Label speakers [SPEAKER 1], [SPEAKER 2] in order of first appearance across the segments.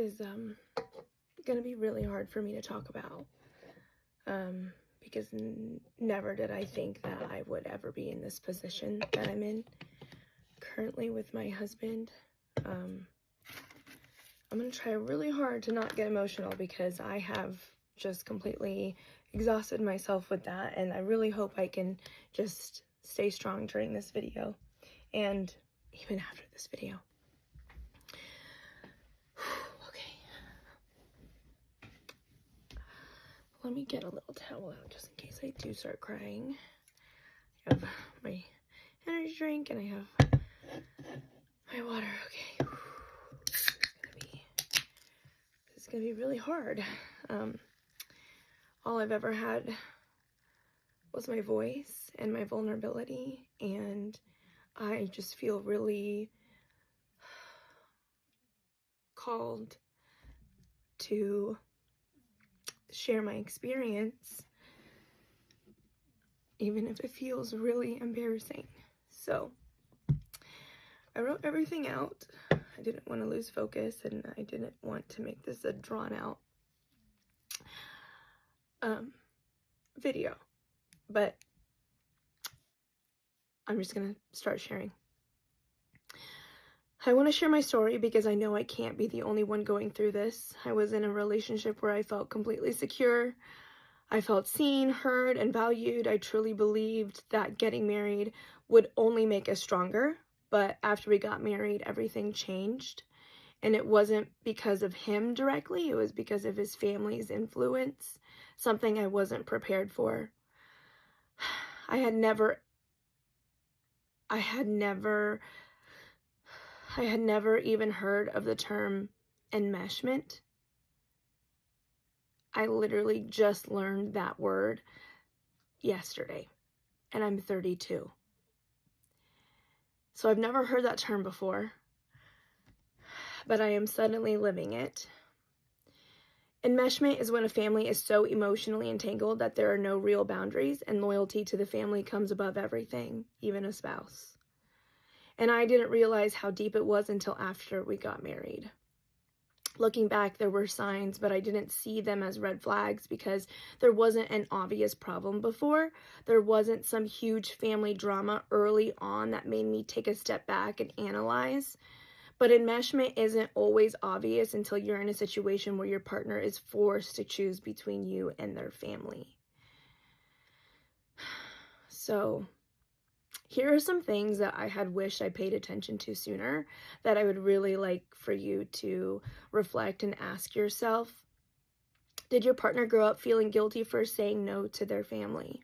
[SPEAKER 1] is gonna be really hard for me to talk about, because never did I think that I would ever be in this position that I'm in currently with my husband. I'm gonna try really hard to not get emotional because I have just completely exhausted myself with that, and I really hope I can just stay strong during this video and even after this video. Okay. Let me get a little towel out just in case I do start crying. I have my energy drink and I have my water. Okay. This is gonna be really hard. All I've ever had was my voice and my vulnerability, and I just feel really called to share my experience, even if it feels really embarrassing. So I wrote everything out. I didn't want to lose focus, and I didn't want to make this a drawn out video, but I'm just gonna start sharing. I want to share my story because I know I can't be the only one going through this. I was in a relationship where I felt completely secure. I felt seen, heard, and valued. I truly believed that getting married would only make us stronger. But after we got married, everything changed. And it wasn't because of him directly. It was because of his family's influence, something I wasn't prepared for. I had never even heard of the term enmeshment. I literally just learned that word yesterday, and I'm 32. So I've never heard that term before, but I am suddenly living it. Enmeshment is when a family is so emotionally entangled that there are no real boundaries, and loyalty to the family comes above everything, even a spouse. And I didn't realize how deep it was until after we got married. Looking back, there were signs, but I didn't see them as red flags because there wasn't an obvious problem before. There wasn't some huge family drama early on that made me take a step back and analyze. But enmeshment isn't always obvious until you're in a situation where your partner is forced to choose between you and their family. So here are some things that I had wished I paid attention to sooner that I would really like for you to reflect and ask yourself. Did your partner grow up feeling guilty for saying no to their family?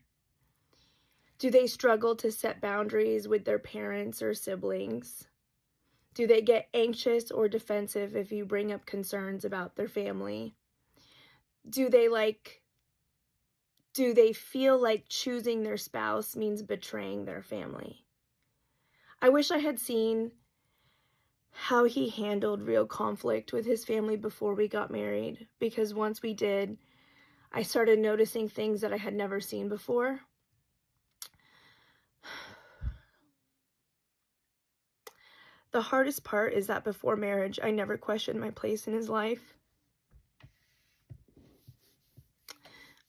[SPEAKER 1] Do they struggle to set boundaries with their parents or siblings? Do they get anxious or defensive if you bring up concerns about their family? Do they feel like choosing their spouse means betraying their family? I wish I had seen how he handled real conflict with his family before we got married, because once we did, I started noticing things that I had never seen before. The hardest part is that before marriage, I never questioned my place in his life.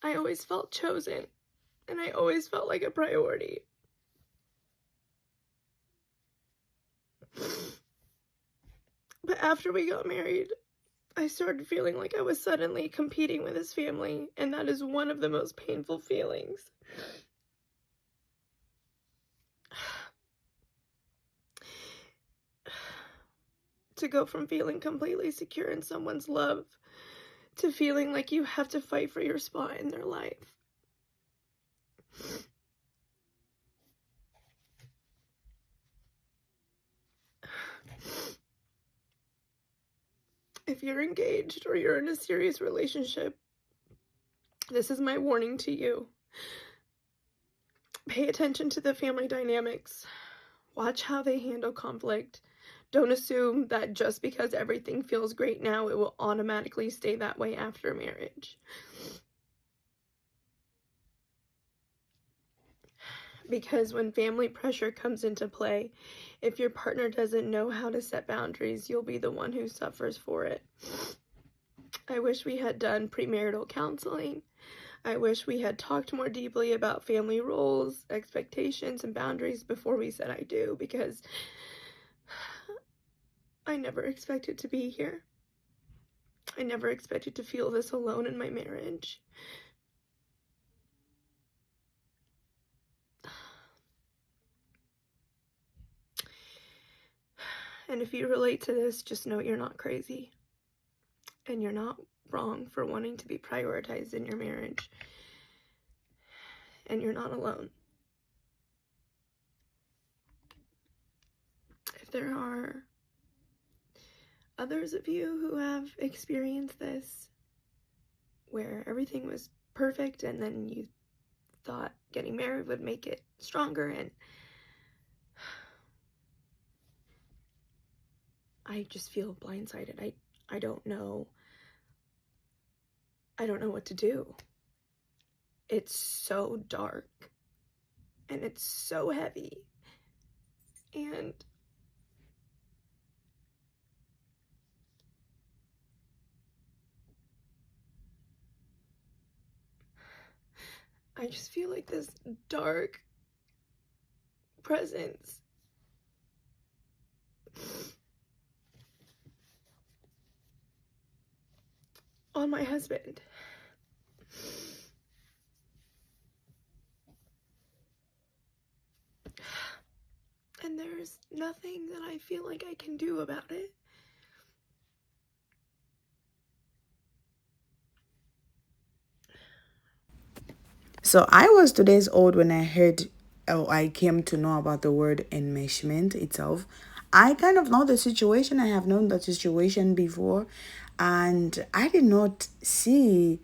[SPEAKER 1] I always felt chosen, and I always felt like a priority. But after we got married, I started feeling like I was suddenly competing with his family, and that is one of the most painful feelings. To go from feeling completely secure in someone's love to feeling like you have to fight for your spot in their life. If you're engaged or you're in a serious relationship, this is my warning to you. Pay attention to the family dynamics. Watch how they handle conflict. Don't assume that just because everything feels great now, it will automatically stay that way after marriage. Because when family pressure comes into play, if your partner doesn't know how to set boundaries, you'll be the one who suffers for it. I wish we had done premarital counseling. I wish we had talked more deeply about family roles, expectations, and boundaries before we said I do, because I never expected to be here. I never expected to feel this alone in my marriage. And if you relate to this, just know you're not crazy. And you're not wrong for wanting to be prioritized in your marriage. And you're not alone. If there are others of you who have experienced this, where everything was perfect and then you thought getting married would make it stronger, and I just feel blindsided. I don't know. I don't know what to do. It's so dark and it's so heavy, and I just feel like this dark presence on my husband. And there's nothing that I feel like I can do about it.
[SPEAKER 2] So I was 2 days old when I heard, oh, I came to know about the word enmeshment itself. I kind of know the situation. I have known that situation before, and I did not see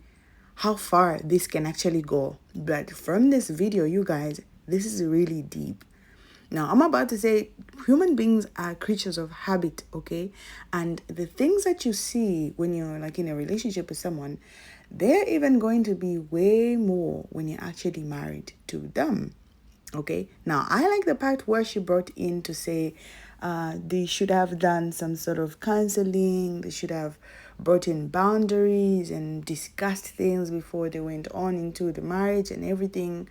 [SPEAKER 2] how far this can actually go. But from this video, you guys, this is really deep. Now, I'm about to say human beings are creatures of habit, okay? And the things that you see when you're like in a relationship with someone, they're even going to be way more when you're actually married to them. Okay, now I like the part where she brought in to say they should have done some sort of counseling, they should have brought in boundaries and discussed things before they went on into the marriage and everything.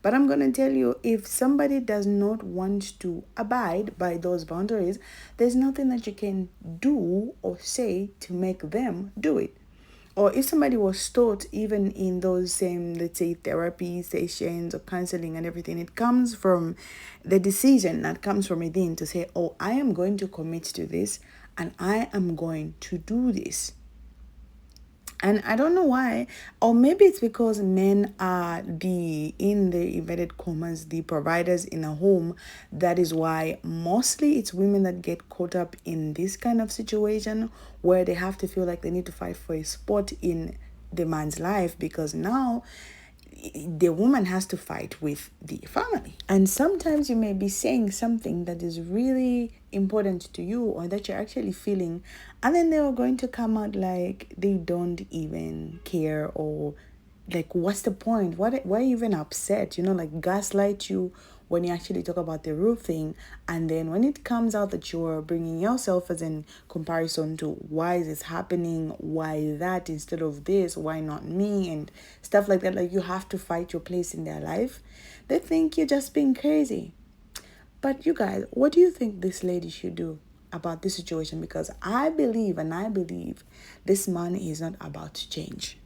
[SPEAKER 2] But I'm going to tell you, if somebody does not want to abide by those boundaries, there's nothing that you can do or say to make them do it. Or if somebody was taught, even in those same, let's say, therapy sessions or counseling and everything, it comes from the decision that comes from within to say, oh, I am going to commit to this and I am going to do this. And I don't know why, or maybe it's because men are in the inverted commas, the providers in a home. That is why mostly it's women that get caught up in this kind of situation where they have to feel like they need to fight for a spot in the man's life, because now the woman has to fight with the family. And sometimes you may be saying something that is really important to you or that you're actually feeling, and then they are going to come out like they don't even care, or like, what's the point? Why are you even upset? Like gaslight you when you actually talk about the real thing. And then when it comes out that you're bringing yourself as in comparison to why is this happening, why that instead of this, why not me, and stuff like that, like you have to fight your place in their life, they think you're just being crazy. But you guys, what do you think this lady should do about this situation? Because I believe this man is not about to change.